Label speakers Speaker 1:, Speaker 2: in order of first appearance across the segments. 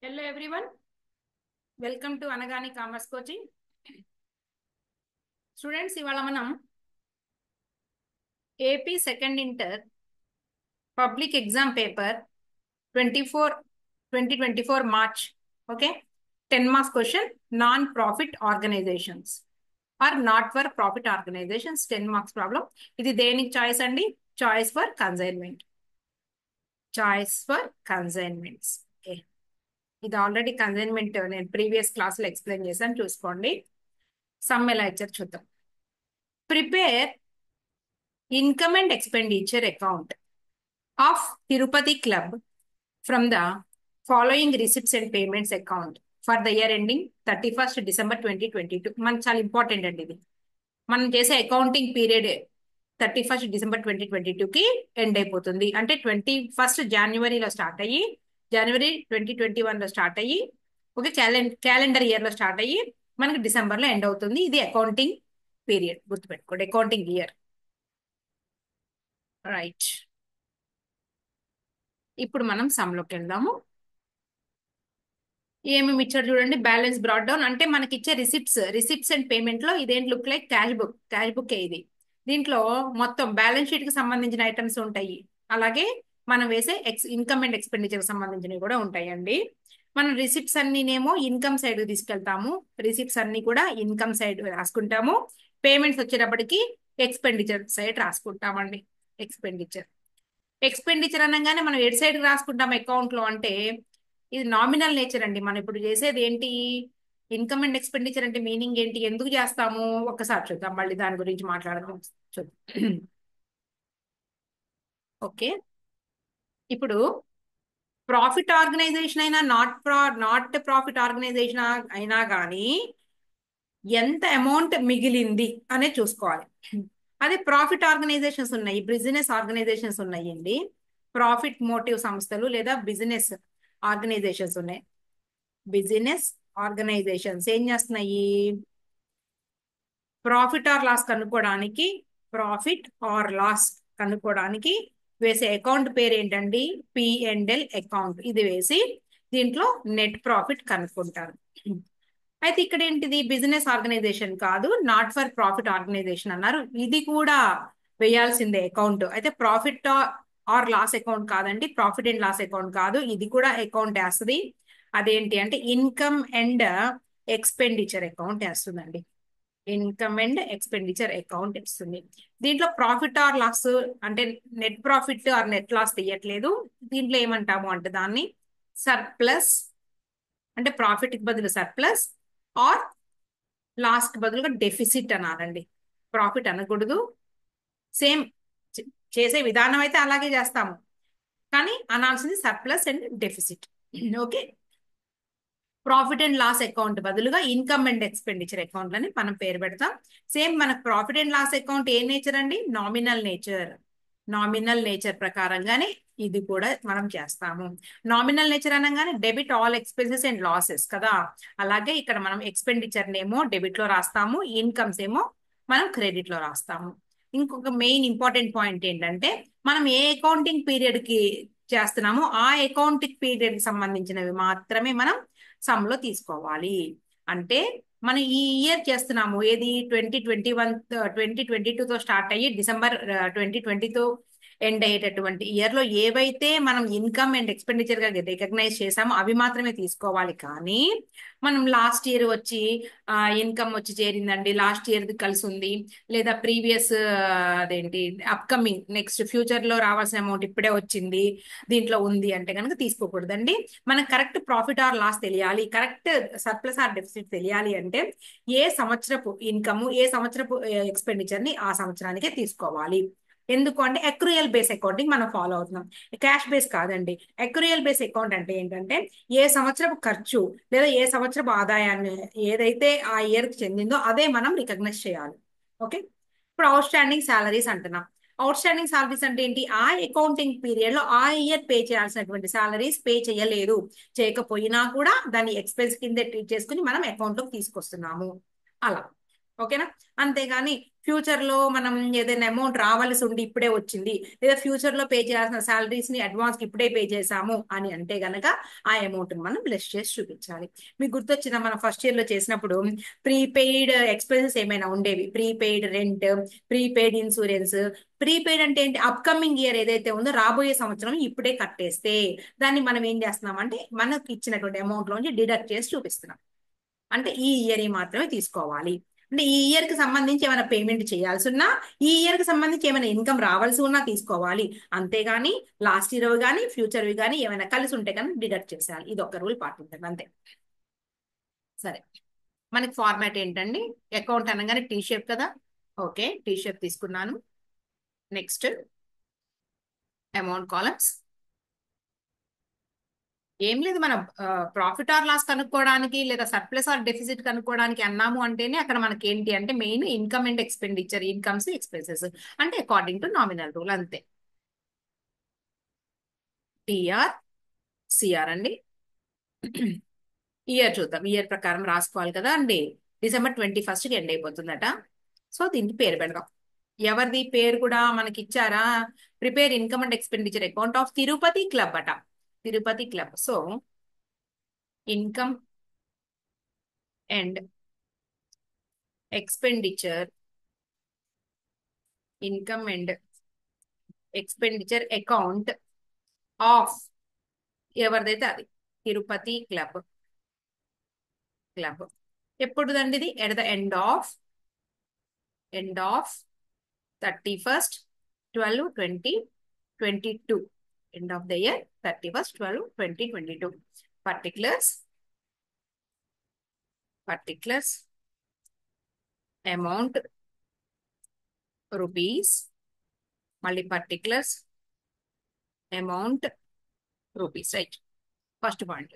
Speaker 1: Hello everyone, welcome to Anagani Commerce Coaching. Students, ఇవాళ మనం AP second inter public exam paper 2024 March okay 10 marks question non profit organisations are not for profit organisations 10 marks problem. ఇది దేనికి choice అండి? Choice for consignment. Okay, ఇది already consignment నేను previous క్లాస్లో explain చేశాను, చూసుకోండి. సమ్ ఎలా ఇచ్చారు చూద్దాం. Prepare income and expenditure account of Tirupati club from the following receipts and payments account for the year ending 31st December 2022. మనకు చాలా ఇంపార్టెంట్ అండి ఇది. మనం చేసే అకౌంటింగ్ పీరియడ్ 31st December 2022కి ఎండ్ అయిపోతుంది. అంటే 21st Januaryలో స్టార్ట్ అయ్యి January 2021లో స్టార్ట్ అయ్యి ఓకే క్యాలెండర్ ఇయర్లో స్టార్ట్ అయ్యి మనకి డిసెంబర్లో ఎండ్ అవుతుంది. ఇది అకౌంటింగ్ పీరియడ్, గుర్తుపెట్టుకోండి, అకౌంటింగ్ ఇయర్. రైట్, ఇప్పుడు మనం సమ్లోకి వెళ్దాము. ఏమేమి ఇచ్చారు చూడండి. బ్యాలెన్స్ బ్రాడ్ డౌన్ అంటే మనకి ఇచ్చే రిసిప్ట్స్ అండ్ పేమెంట్ లో ఇదేంటి లుక్ లైక్ క్యాష్ బుక్ ఇది. దీంట్లో మొత్తం బ్యాలెన్స్ షీట్ కి సంబంధించిన ఐటమ్స్ ఉంటాయి, అలాగే మనం వేసే ఇన్కమ్ అండ్ ఎక్స్పెండిచర్ సంబంధించినవి కూడా ఉంటాయండి. మనం రిసిప్ట్స్ అన్నినేమో ఇన్కమ్ సైడ్ తీసుకెళ్తాము, రిసిప్ట్స్ అన్ని కూడా ఇన్కమ్ సైడ్ రాసుకుంటాము. పేమెంట్స్ వచ్చేటప్పటికి ఎక్స్పెండిచర్ సైడ్ రాసుకుంటామండి. ఎక్స్పెండిచర్ అనగానే మనం ఎడ్ సైడ్ రాసుకుంటాం అకౌంట్ లో అంటే ఇది నామినల్ నేచర్ అండి. మనం ఇప్పుడు చేసేది ఏంటి? ఇన్కమ్ అండ్ ఎక్స్పెండిచర్ అంటే మీనింగ్ ఏంటి, ఎందుకు చేస్తాము ఒక్కసారి చూద్దాం, మళ్ళీ దాని గురించి మాట్లాడదాం. చూద్దాం. ఓకే, ఇప్పుడు ప్రాఫిట్ ఆర్గనైజేషన్ అయినా నాట్ ప్రాఫిట్ ఆర్గనైజేషన్ అయినా కానీ ఎంత అమౌంట్ మిగిలింది అనే చూసుకోవాలి. అదే ప్రాఫిట్ ఆర్గనైజేషన్స్ ఉన్నాయి, బిజినెస్ ఆర్గనైజేషన్స్ ఉన్నాయండి, ప్రాఫిట్ మోటివ్ సంస్థలు లేదా బిజినెస్ ఆర్గనైజేషన్స్ ఉన్నాయి. బిజినెస్ ఆర్గనైజేషన్స్ ఏం చేస్తున్నాయి? ప్రాఫిట్ ఆర్ లాస్ కనుక్కోవడానికి వేసే అకౌంట్ పేరు ఏంటండి? P&L account. ఇది వేసి దీంట్లో నెట్ ప్రాఫిట్ కనుక్కుంటారు. అయితే ఇక్కడ ఏంటిది? బిజినెస్ ఆర్గనైజేషన్ కాదు, నాట్ ఫర్ ప్రాఫిట్ ఆర్గనైజేషన్ అన్నారు. ఇది కూడా వేయాల్సిందే అకౌంట్. అయితే ప్రాఫిట్ ఆర్ లాస్ అకౌంట్ కాదండి, ప్రాఫిట్ అండ్ లాస్ అకౌంట్ కాదు, ఇది కూడా అకౌంట్ వేస్తుంది. అదేంటి అంటే ఇన్కమ్ అండ్ ఎక్స్పెండిచర్ అకౌంట్ వేస్తుందండి. ఇన్కమ్ అండ్ ఎక్స్పెండిచర్ అకౌంట్ ఇస్తుంది. దీంట్లో ప్రాఫిట్ ఆర్ లాస్ అంటే net profit or net loss తీయట్లేదు. దీంట్లో ఏమంటాము అంటే దాన్ని సర్ప్లస్, అంటే ప్రాఫిట్ కి బదులు సర్ప్లస్ ఆర్ లాస్ కి బదులుగా డెఫిసిట్ అనాలండి. ప్రాఫిట్ అనకూడదు. సేమ్ చేసే విధానం అయితే అలాగే చేస్తాము, కానీ అనాల్సింది surplus and deficit. Okay, profit and loss account బదులుగా ఇన్కమ్ అండ్ ఎక్స్పెండిచర్ అకౌంట్ అని మనం పేరు పెడతాం. సేమ్ మనకు ప్రాఫిట్ అండ్ లాస్ అకౌంట్ ఏ నేచర్ అండి? నామినల్ నేచర్ ప్రకారంగానే ఇది కూడా మనం చేస్తాము. నామినల్ నేచర్ అనగానే debit all expenses and losses కదా, అలాగే ఇక్కడ మనం ఎక్స్పెండిచర్ నేమో డెబిట్ లో రాస్తాము, ఇన్కమ్స్ ఏమో మనం క్రెడిట్ లో రాస్తాము. ఇంకొక మెయిన్ ఇంపార్టెంట్ పాయింట్ ఏంటంటే మనం ఏ అకౌంటింగ్ పీరియడ్ కి చేస్తున్నామో ఆ అకౌంటింగ్ పీరియడ్ కి సంబంధించినవి మాత్రమే మనం సమ్ లో తీసుకోవాలి. అంటే మనం ఈ ఇయర్ చేస్తున్నాము ఏది? 2022తో స్టార్ట్ అయ్యి డిసెంబర్ 2020తో ఎండ్ అయ్యేటటువంటి ఇయర్ లో ఏవైతే మనం ఇన్కమ్ అండ్ ఎక్స్పెండిచర్ గా రికగ్నైజ్ చేసామో అవి మాత్రమే తీసుకోవాలి. కానీ మనం లాస్ట్ ఇయర్ వచ్చి ఇన్కమ్ వచ్చి చేరిందండి, లాస్ట్ ఇయర్ కలిసి ఉంది, లేదా ప్రీవియస్ అదేంటి అప్కమింగ్ నెక్స్ట్ ఫ్యూచర్ లో రావాల్సిన అమౌంట్ ఇప్పుడే వచ్చింది దీంట్లో ఉంది అంటే కనుక తీసుకోకూడదండి. మనకు కరెక్ట్ ప్రాఫిట్ ఆర్ లాస్ తెలియాలి, కరెక్ట్ సర్ప్లస్ ఆర్ డెఫిసిట్ తెలియాలి అంటే ఏ సంవత్సరపు ఇన్కమ్ ఏ సంవత్సరపు ఎక్స్పెండిచర్ ని ఆ సంవత్సరానికే తీసుకోవాలి. ఎందుకు అంటే అక్రూయల్ బేస్ అకౌంటింగ్ మనం ఫాలో అవుతున్నాం, క్యాష్ బేస్ కాదండి. అక్రూయల్ బేస్ అకౌంట్ అంటే ఏంటంటే ఏ సంవత్సరపు ఖర్చు లేదా ఏ సంవత్సరపు ఆదాయాన్ని ఏదైతే ఆ ఇయర్ కి చెందిందో అదే మనం రికగ్నైజ్ చేయాలి. ఓకే, ఇప్పుడు అవుట్ స్టాండింగ్ సాలరీస్ అంటున్నాం. అవుట్ స్టాండింగ్ సాలరీస్ అంటే ఏంటి? ఆ అకౌంటింగ్ పీరియడ్ లో ఆ ఇయర్ పే చేయాల్సినటువంటి సాలరీస్ పే చేయలేదు, చేయకపోయినా కూడా దాన్ని ఎక్స్పెన్స్ కింద ట్రీట్ చేసుకుని మనం అకౌంట్ లోకి తీసుకొస్తున్నాము. అలా ఓకేనా? అంతేగాని ఫ్యూచర్ లో మనం ఏదైనా అమౌంట్ రావాల్సి ఉండి ఇప్పుడే వచ్చింది, లేదా ఫ్యూచర్ లో పే చేయాల్సిన సాలరీస్ ని అడ్వాన్స్ ఇప్పుడే పే చేసాము అని అంటే గనక ఆ అమౌంట్ మనం లెస్ చేసి చూపించాలి. మీకు గుర్తొచ్చిన మనం ఫస్ట్ ఇయర్ లో చేసినప్పుడు ప్రీపెయిడ్ ఎక్స్పెన్సెస్ ఏమైనా ఉండేవి, prepaid rent, prepaid insurance. Prepaid అంటే ఏంటి? అప్కమింగ్ ఇయర్ ఏదైతే ఉందో రాబోయే సంవత్సరం ఇప్పుడే కట్టేస్తే దాన్ని మనం ఏం చేస్తున్నాం అంటే మనకి ఇచ్చినటువంటి అమౌంట్ లోంచి డిడక్ట్ చేసి చూపిస్తున్నాం. అంటే ఈ ఇయర్ మాత్రమే తీసుకోవాలి. అంటే ఈ ఇయర్ కి సంబంధించి ఏమైనా పేమెంట్ చేయాల్సి ఉన్నా, ఈ ఇయర్ కి సంబంధించి ఏమైనా ఇన్కమ్ రావాల్సి ఉన్నా తీసుకోవాలి. అంతేగాని లాస్ట్ ఇయర్ కానీ ఫ్యూచర్ కానీ ఏమైనా కలిసి ఉంటే కానీ డిడక్ట్ చేసేయాలి. ఇది ఒక రూల్ పాటించండి అంతే. సరే, మనకి ఫార్మాట్ ఏంటండి? అకౌంట్ అనగానే టీ షేప్ కదా. ఓకే, టీ షేప్ తీసుకున్నాను. Next amount columns. ఏం లేదు, మనం ప్రాఫిట్ ఆర్ లాస్ కనుక్కోవడానికి లేదా సర్ప్లస్ ఆర్ డెఫిసిట్ కనుక్కోవడానికి అన్నాము అంటేనే అక్కడ మనకి ఏంటి అంటే main income and expenditure, incomes expenses అంటే అకార్డింగ్ టు నామినల్ రూల్ అంతే. టిఆర్ సిఆర్ అండి. ఇయర్ చూద్దాం, ఇయర్ ప్రకారం రాసుకోవాలి కదా అండి. December 21st end అయిపోతుందట. సో దీనికి పేరు పెడదాం. ఎవరిది పేరు కూడా మనకి ఇచ్చారా? Prepare income and expenditure account of Tirupati club అట. Tirupati club. So income and expenditure, income and expenditure account of ఎవరిదైతే అది తిరుపతి క్లబ్. క్లబ్ ఎప్పుడుదండి ఇది? At the end of 31st 12/20/22. End of the year 31st 12/20/22. Particulars amount rupees, మళ్ళీ particulars amount rupees. Right, first point.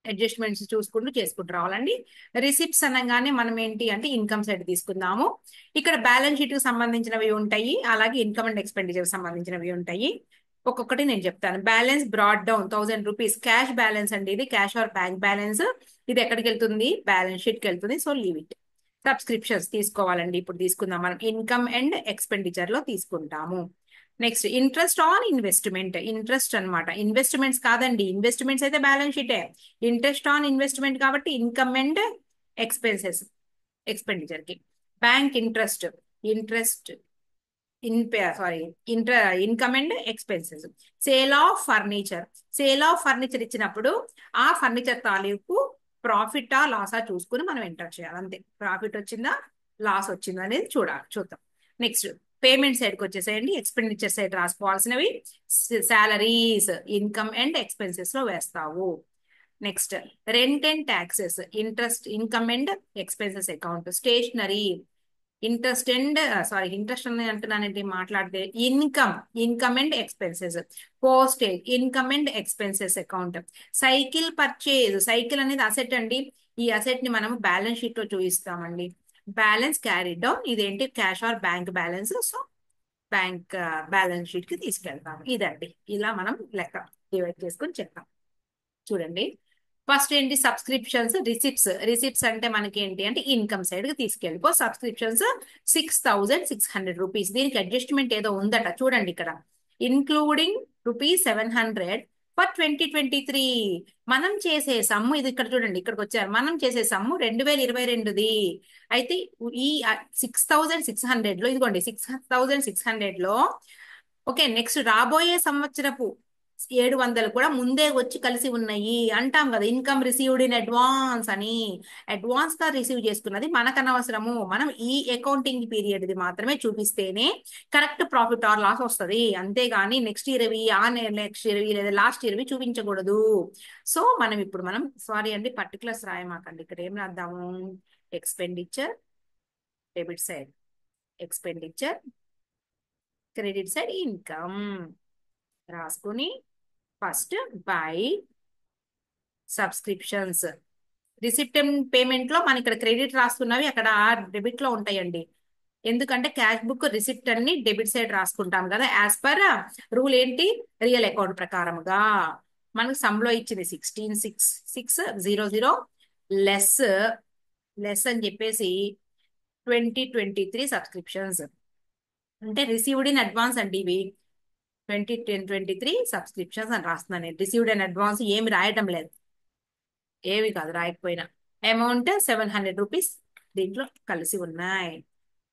Speaker 1: Adjustments చూసుకుంటూ చేసుకుంటూ రావాలండి. Receipts అనగానే మనం ఏంటి అంటే ఇన్కమ్ సైడ్ తీసుకుందాము. ఇక్కడ బ్యాలెన్స్ షీట్ కి సంబంధించినవి ఉంటాయి, అలాగే ఇన్కమ్ అండ్ ఎక్స్పెండిచర్ సంబంధించినవి ఉంటాయి. ఒక్కొక్కటి నేను చెప్తాను. Balance broad down 1000 rupees cash balance అండి. ఇది క్యాష్ ఆర్ బ్యాంక్ బ్యాలెన్స్. ఇది ఎక్కడికి వెళ్తుంది? బ్యాలెన్స్ షీట్ కి వెళ్తుంది. So leave it. సబ్స్క్రిప్షన్స్ తీసుకోవాలండి. ఇప్పుడు తీసుకుందాం, మనం ఇన్కమ్ అండ్ ఎక్స్పెండిచర్ లో తీసుకుంటాము. Next interest on investment. Interest అన్నమాట, ఇన్వెస్ట్మెంట్స్ కాదండి. ఇన్వెస్ట్మెంట్స్ అయితే బ్యాలెన్స్ షీటే. ఇంట్రెస్ట్ ఆన్ ఇన్వెస్ట్మెంట్ కాబట్టి ఇన్కమ్ అండ్ ఎక్స్పెన్సెస్, ఎక్స్పెండిచర్ కి. Bank interest, interest income and expenses. Sale of furniture. Sale of furniture ఇచ్చినప్పుడు ఆ ఫర్నిచర్ తాలూకు ప్రాఫిటా లాసా చూసుకుని మనం ఎంటర్ చేయాలి అంతే. ప్రాఫిట్ వచ్చిందా లాస్ వచ్చిందా అనేది చూద్దాం. నెక్స్ట్ పేమెంట్ సైడ్ కి వచ్చేసేయండి. ఎక్స్పెండిచర్ సైడ్ రాసుకోవాల్సినవి సాలరీస్, ఇన్కమ్ అండ్ ఎక్స్పెన్సెస్ లో వేస్తావు. Next rent and taxes, interest, income and expenses account. Stationery, interest అని అంటున్నానండి మాట్లాడితే. Income and expenses. Postage, income and expenses account. Cycle purchase, cycle అనేది asset అండి. ఈ అసెట్ ని మనం బ్యాలెన్స్ షీట్ లో చూపిస్తామండి. బ్యాలెన్స్ క్యారీ డౌన్, ఇదేంటి? Cash or bank balance. So bank balance sheet కి తీసుకెళ్తాం. ఇదండి, ఇలా మనం లెక్క డివైడ్ చేసుకుని చెప్తాం. చూడండి, ఫస్ట్ ఏంటి? సబ్స్క్రిప్షన్స్, రిసిప్ట్స్ అంటే మనకి ఏంటి అంటే ఇన్కమ్ సైడ్ కి తీసుకెళ్ళిపో. Subscriptions 6600 rupees. దీనికి అడ్జస్ట్మెంట్ ఏదో ఉందట చూడండి ఇక్కడ. Including ₹700 for 2023. మనం చేసే సమ్ము ఇది. ఇక్కడ చూడండి, ఇక్కడికి వచ్చారు. మనం చేసే సమ్ము 2022ది. అయితే ఈ 6600 లో, ఇదిగోండి 6600 లో, ఓకే, నెక్స్ట్ రాబోయే సంవత్సరపు 700 కూడా ముందే వచ్చి కలిసి ఉన్నాయి అంటాం కదా. ఇన్కమ్ రిసీవ్డ్ ఇన్ అడ్వాన్స్ అని. అడ్వాన్స్ గా రిసీవ్ చేసుకున్నది మనకు అనవసరము. మనం ఈ అకౌంటింగ్ పీరియడ్ ది మాత్రమే చూపిస్తేనే కరెక్ట్ ప్రాఫిట్ ఆర్ లాస్ వస్తుంది. అంతేగాని నెక్స్ట్ ఇయర్ నెక్స్ట్ ఇయర్ లేదా లాస్ట్ ఇయర్ చూపించకూడదు. సో మనం సారీ అండి, పర్టికులర్స్ రాయమాకండి. ఇక్కడ ఏం రాద్దాము? Expenditure debit side expenditure, credit side income రాసుకుని first by subscriptions. Receipt payment లో మన ఇక్కడ క్రెడిట్ రాస్తున్నవి అక్కడ డెబిట్ లో ఉంటాయండి. ఎందుకంటే క్యాష్ బుక్ రిసిప్ట్ అన్ని డెబిట్ సైడ్ రాసుకుంటాం కదా, యాజ్ పర్ రూల్ ఏంటి? రియల్ అకౌంట్ ప్రకారముగా. మనకు సమ్ లో ఇచ్చింది 16,600 లెస్ అని చెప్పేసి 2023 సబ్స్క్రిప్షన్స్ అంటే రిసీవ్డ్ ఇన్ అడ్వాన్స్ అండి ఇవి. 2023 సబ్స్క్రిప్షన్స్ అని రాస్తున్నాను నేను. రిసీవ్డ్ ఇన్ అడ్వాన్స్ ఏమి రాయటం లేదు, ఏవి కాదు రాయకపోయినా. అమౌంట్ 700 రూపీస్ దీంట్లో కలిసి ఉన్నాయి.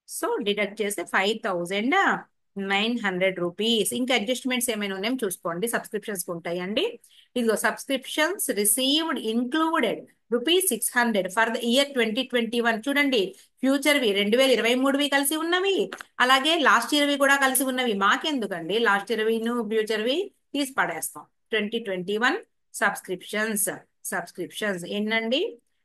Speaker 1: సో డిడక్ట్ చేస్తే 5900 రూపీస్. ఇంకా అడ్జస్ట్మెంట్స్ ఏమైనా ఉన్నాయో చూసుకోండి. సబ్స్క్రిప్షన్స్ ఉంటాయి అండి. ఇదిగో subscriptions received included rupees 600 for the year 2021. చూడండి, ఫ్యూచర్వి 2023వి కలిసి ఉన్నవి, అలాగే లాస్ట్ ఇయర్వి కూడా కలిసి ఉన్నవి. మాకెందుకండి లాస్ట్ ఇయర్విను ఫ్యూచర్వి తీసి పడేస్తాం. 2021 సబ్స్క్రిప్షన్స్. సబ్స్క్రిప్షన్స్ ఏంటండి,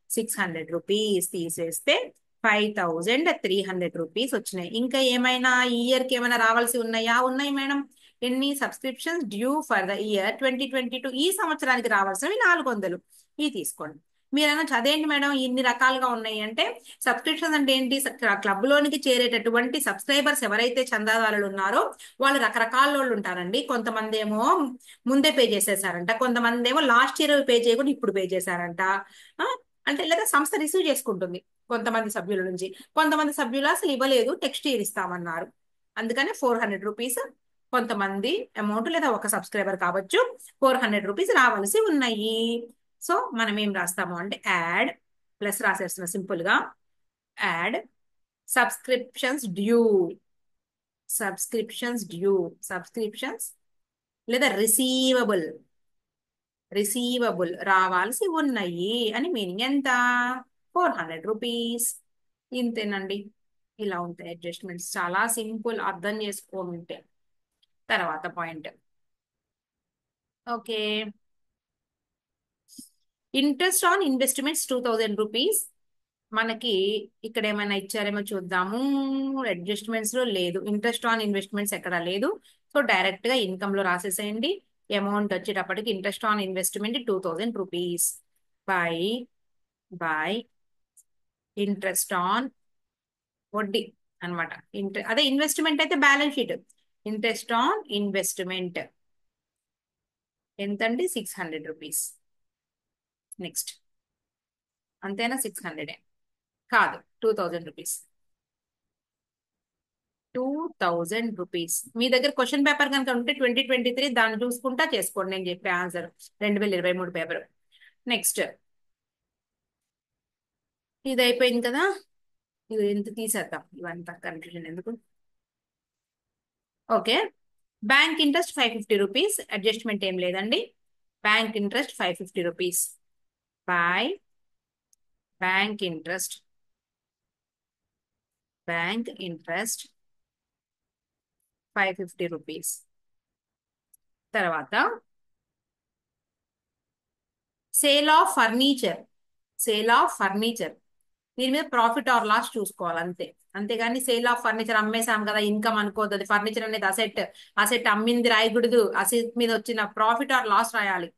Speaker 1: 600 రూపీస్ తీసేస్తే 5300 రూపీస్ వచ్చినాయి. ఇంకా ఏమైనా ఈ ఇయర్ కి ఏమైనా రావాల్సి ఉన్నాయా? ఉన్నాయి మేడం. ఎన్ని subscriptions due for the year 2022, ఈ సంవత్సరానికి రావాల్సినవి 400. ఇవి తీసుకోండి. మీరైనా చదేంటి మేడం ఇన్ని రకాలుగా ఉన్నాయి అంటే, సబ్స్క్రిప్షన్స్ అంటే ఏంటి? క్లబ్ లోనికి చేరేటటువంటి సబ్స్క్రైబర్స్ ఎవరైతే చందాదారులు ఉన్నారో వాళ్ళు రకరకాల వాళ్ళు ఉంటారండి. కొంతమంది ఏమో ముందే పే చేసేసారంట, కొంతమంది ఏమో లాస్ట్ ఇయర్ పే చేయకుండా ఇప్పుడు పే చేశారంట. ఆ, అంటే లేదా సంస్థ రిసీవ్ చేసుకుంటుంది కొంతమంది సభ్యుల నుంచి. కొంతమంది సభ్యులు అసలు ఇవ్వలేదు, టెక్స్ట్ ఇయర్ ఇస్తామన్నారు. అందుకనే 400 రూపీస్ కొంతమంది అమౌంట్, లేదా ఒక సబ్స్క్రైబర్ కావచ్చు, 400 రూపీస్ రావాల్సి ఉన్నాయి. సో మనం ఏం రాస్తాము అంటే యాడ్, ప్లస్ రాసేస్తున్నా సింపుల్ గా. Add subscriptions due, subscriptions due, subscriptions లేదా రిసీవబుల్, రిసీవబుల్ రావాల్సి ఉన్నాయి అని మీనింగ్. ఎంత? 400 రూపీస్. ఇంతేనండి. ఇలా ఉంటాయి అడ్జస్ట్మెంట్స్, చాలా సింపుల్ అర్థం చేసుకోమంటే. తర్వాత point, okay, interest on investments 2000 rupees. మనకి ఇక్కడ ఏమైనా ఇచ్చారేమో చూద్దాము. అడ్జస్ట్మెంట్స్ లో లేదు, ఇంట్రెస్ట్ ఆన్ ఇన్వెస్ట్మెంట్స్ ఎక్కడ లేదు. సో డైరెక్ట్ గా ఇన్కమ్ లో రాసేసేయండి. అమౌంట్ వచ్చేటప్పటికి interest on investment 2000 rupees by interest on వడ్డీ అనమాట. అదే ఇన్వెస్ట్మెంట్ అయితే balance sheet. Interest on investment ఎంతండి? 600 రూపీస్. నెక్స్ట్, అంతేనా? 600 కాదు, 2000 రూపీస్. 2000 రూపీస్. మీ దగ్గర క్వశ్చన్ పేపర్ కనుక ఉంటే 2023 దాన్ని చూసుకుంటా చేసుకోండి, నేను చెప్పే ఆన్సర్ 2023 పేపర్. నెక్స్ట్, ఇది అయిపోయింది కదా. ఇది ఎంత తీసేద్దాం, ఇవంతా కన్ఫ్యూజన్ ఎందుకు. Okay, bank interest 550 rupees. Adjustment ఏం లేదండి. Bank interest 550 rupees by bank interest, bank interest 550 rupees. తర్వాత sale of furniture, sale of furniture. దీని మీద ప్రాఫిట్ ఆర్ లాస్ చూసుకోవాలి అంతే. అంతేగాని సేల్ ఆఫ్ ఫర్నిచర్ అమ్మేసాం కదా ఇన్కమ్ అనుకోవద్దు. అది ఫర్నిచర్ అనేది అసెట్, అసెట్ అమ్మింది రాయకూడదు. అసెట్ మీద వచ్చిన ప్రాఫిట్ ఆర్ లాస్ రాయాలి.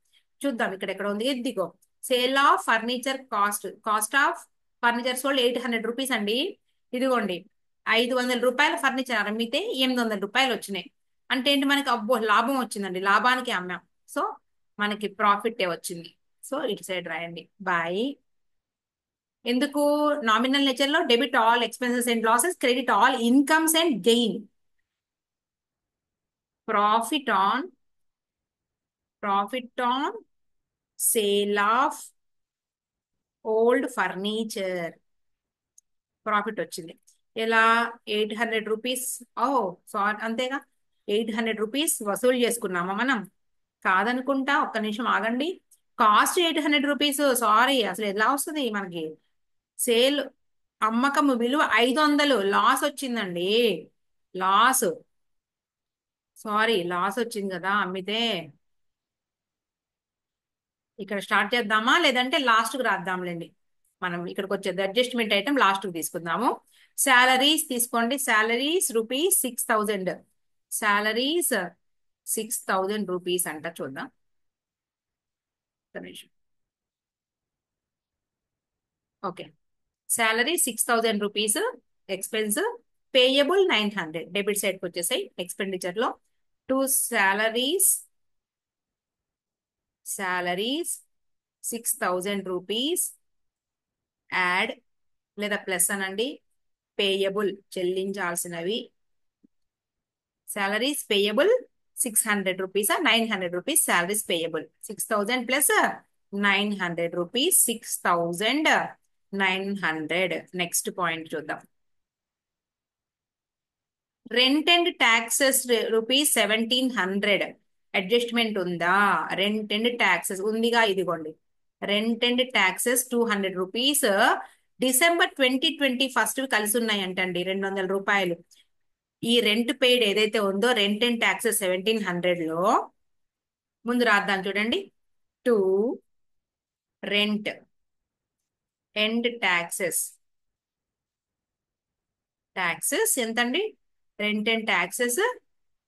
Speaker 1: చూద్దాం ఇక్కడ ఎక్కడ ఉంది. ఇదిగో sale of furniture cost, cost of furniture sold 800 rupees అండి. ఇదిగోండి, 500 రూపాయల ఫర్నిచర్ అమ్మితే 800 రూపాయలు వచ్చినాయి. అంటే ఏంటి? మనకి అబ్బో లాభం వచ్చిందండి, లాభానికి అమ్మాం. సో మనకి ప్రాఫిట్ వచ్చింది. సో ఇటు సైడ్ రాయండి బై. ఎందుకు? నామినల్ నేచర్ లో debit all expenses and losses, credit all incomes and gain. Profit on, profit on sale of old furniture profit వచ్చింది. ఎలా? 800 రూపీస్. ఓ సారీ, అంతేగా, 800 రూపీస్ వసూలు చేసుకున్నామా మనం? కాదనుకుంటా, ఒక్క నిమిషం ఆగండి. Cost 800 rupees. సారీ, అసలు ఎలా వస్తుంది మనకి? సేల్, అమ్మకము విలువ 500, లాస్ వచ్చిందండి. లాస్, సారీ లాస్ వచ్చింది కదా అమ్మితే. ఇక్కడ స్టార్ట్ చేద్దామా లేదంటే లాస్ట్ కు రాద్దాంలేండి. మనం ఇక్కడికి వచ్చేది అడ్జస్ట్మెంట్ ఐటమ్ లాస్ట్ కు తీసుకుందాము. శాలరీస్ తీసుకోండి. Salaries rupees 6000. శాలరీస్ 6000 రూపీస్ అంట. చూద్దాం ఒక్క నిమిషం. Okay, salary 6000 rupees. Expense payable 900. Debit సైడ్కి వచ్చేసాయి ఎక్స్పెండిచర్ లో. To salaries, salaries 6000 rupees add, లేదా ప్లస్ అనండి. Payable చెల్లించాల్సినవి. salaries payable 600 rupees or 900 rupees salaries payable. 6,000 plus 900 rupees, 6,900. Next point చూద్దాం. Rent and taxes rupees 1,700 adjustment ఉందా? రెంట్ అండ్ ట్యాక్సెస్ ఉందిగా, ఇదిగోండి. Rent and taxes 200 rupees December 2021 కలిసి ఉన్నాయంటండి, 200 రూపాయలు. ఈ rent paid ఏదైతే ఉందో రెంట్ అండ్ ట్యాక్సెస్ 1,700 లో ముందు రాద్దాం చూడండి. టు రెంట్ అండ్ ట్యాక్సెస్ ఎంతండి? రెంట్ అండ్ ట్యాక్సెస్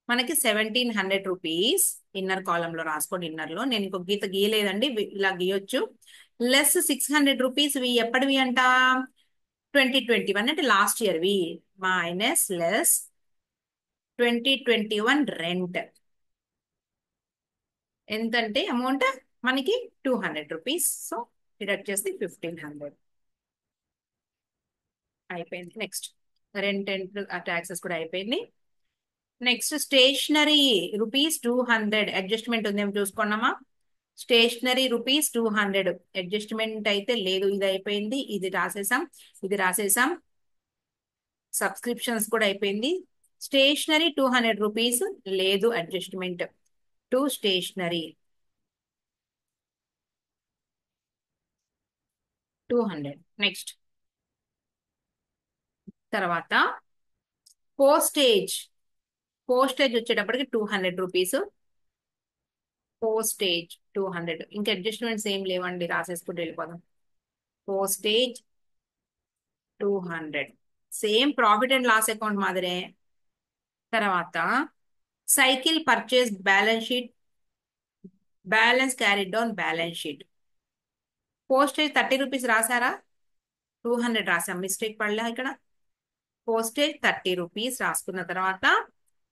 Speaker 1: మనకి 1,700 రూపీస్. ఇన్నర్ కాలం లో రాసుకోండి. ఇన్నర్ లో నేను ఇంకొక గీత గీయలేదండి, ఇలా గీయొచ్చు. లెస్ 600 రూపీస్ ఎప్పటివి అంట? 2021 అంటే లాస్ట్ ఇయర్ వి. మైనస్ లెస్ 2021 రెంట్ ఎంతంటే అమౌంట్ మనకి 200 రూపీస్. సో డిడక్ట్ చేస్తే 1,500 అయిపోయింది. నెక్స్ట్ రెంట్ అండ్ ట్యాక్సెస్ కూడా అయిపోయింది. నెక్స్ట్ స్టేషనరీ రూపీస్ 200 అడ్జస్ట్మెంట్ ఉందేమో చూసుకున్నామా? స్టేషనరీ రూపీస్ 200 అడ్జస్ట్మెంట్ అయితే లేదు. ఇది అయిపోయింది, ఇది రాసేసాం, ఇది రాసేసాం. సబ్స్క్రిప్షన్స్ కూడా అయిపోయింది. స్టేషనరీ 200 రూపీస్ లేదు అడ్జస్ట్మెంట్. To stationery 200. నెక్స్ట్ తర్వాత పోస్టేజ్ వచ్చేటప్పటికి 200 రూపీస్. పోస్టేజ్ 200. ఇంకా అడ్జస్ట్మెంట్స్ ఏం లేవండి, రాసేసుకుంటూ వెళ్ళిపోదాం. Postage 200 same profit and loss account మాదిరే. తర్వాత cycle purchase balance sheet, balance carried down balance sheet. Postage 30 rupees రాసారా? 200 రాసాం, మిస్టేక్ పడలే ఇక్కడ. పోస్టేజ్ 30 రూపీస్ రాసుకున్న తర్వాత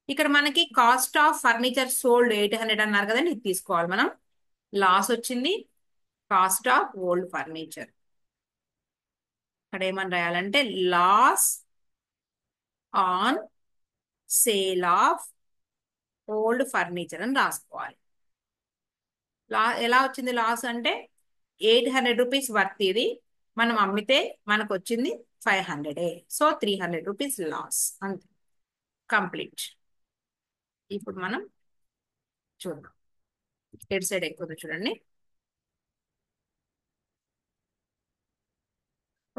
Speaker 1: ఇక్కడ మనకి కాస్ట్ ఆఫ్ ఫర్నిచర్ సోల్డ్ 800 అన్నారు కదండి, ఇది తీసుకోవాలి మనం. లాస్ వచ్చింది కాస్ట్ ఆఫ్ ఓల్డ్ ఫర్నిచర్. ఇక్కడ ఏమని రాయాలంటే loss on sale of old furniture అని రాసుకోవాలి. ఎలా వచ్చింది లాస్ అంటే 800 రూపీస్ వర్త్ ఇది, మనం అమ్మితే మనకు వచ్చింది 500. సో 300 రూపీస్ లాస్, అంతే. కంప్లీట్. ఇప్పుడు మనం చూద్దాం, ఎటు సైడ్ ఎక్కువ చూడండి.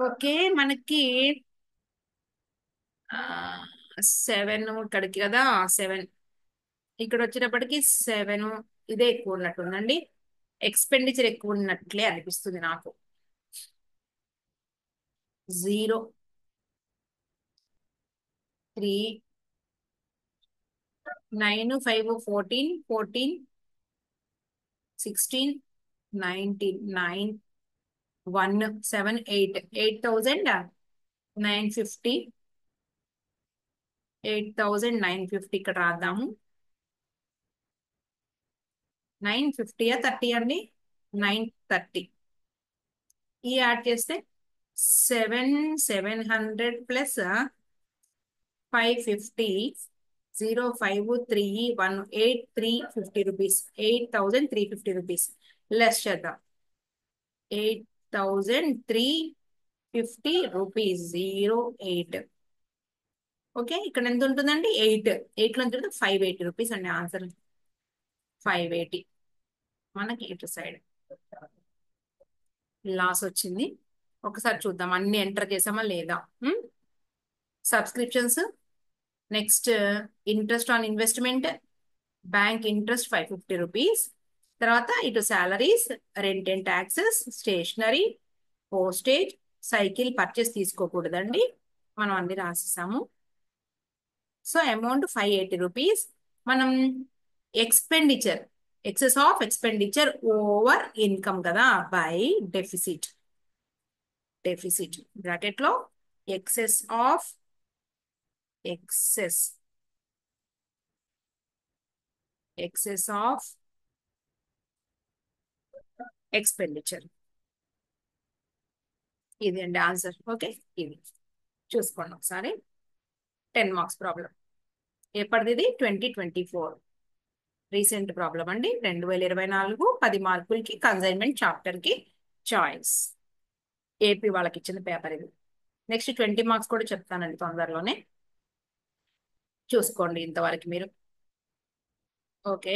Speaker 1: ఓకే, మనకి 7 ఇక్కడికి కదా, 7 ఇక్కడ వచ్చేటప్పటికి 7 ఇదే ఎక్కువ ఉన్నట్టుందండి. ఎక్స్పెండిచర్ ఎక్కువ ఉన్నట్లే అనిపిస్తుంది నాకు. 0, 3, 9, 5, 14, 14, 16, 19, 9, 1, 7, 8, 8,950. 8,950 ఇక్కడ రాద్దాము. 950 30 అండి, 930. ఈ యాడ్ చేస్తే 700 ప్లస్ 550, 0, 5, 3, 1, 8, 350 రూపీస్. 8,350 రూపీస్ లెస్ చేద్దాం. 8,350 రూపీస్ 08. ఓకే, ఇక్కడ ఎంత ఉంటుందండి? 8 లో ఉంటుంది 580 రూపీస్ అండి ఆన్సర్. 580 మనకి ఇటు సైడ్ లాస్ వచ్చింది. ఒకసారి చూద్దాం అన్ని ఎంటర్ చేసామా లేదా. Subscriptions, next interest on investment, bank interest 550 rupees. తర్వాత ఇటు salaries, rent and taxes, stationery, postage, cycle purchase తీసుకోకూడదండి, మనం అన్ని రాసేసాము. So amount 580 rupees. మనం expenditure, excess of expenditure over income కదా, బై డెఫిసిట్. బ్రాకెట్ లో ఎక్సెస్ ఆఫ్ ఎక్స్పెండిచర్. ఇది అండి ఆన్సర్. ఓకే, ఇది చూసుకోండి ఒకసారి. 10 మార్క్స్ ప్రాబ్లం. ఎప్పటిది ఇది? 2024 రీసెంట్ ప్రాబ్లం అండి. 2024 10 మార్కులకి కన్సైన్మెంట్ చాప్టర్ కి చాయిస్. ఏపీ వాళ్ళకి ఇచ్చిన పేపర్ ఇది. నెక్స్ట్ 20 మార్క్స్ కూడా చెప్తానండి తొందరలోనే. చూసుకోండి ఇంతవరకు మీరు. ఓకే.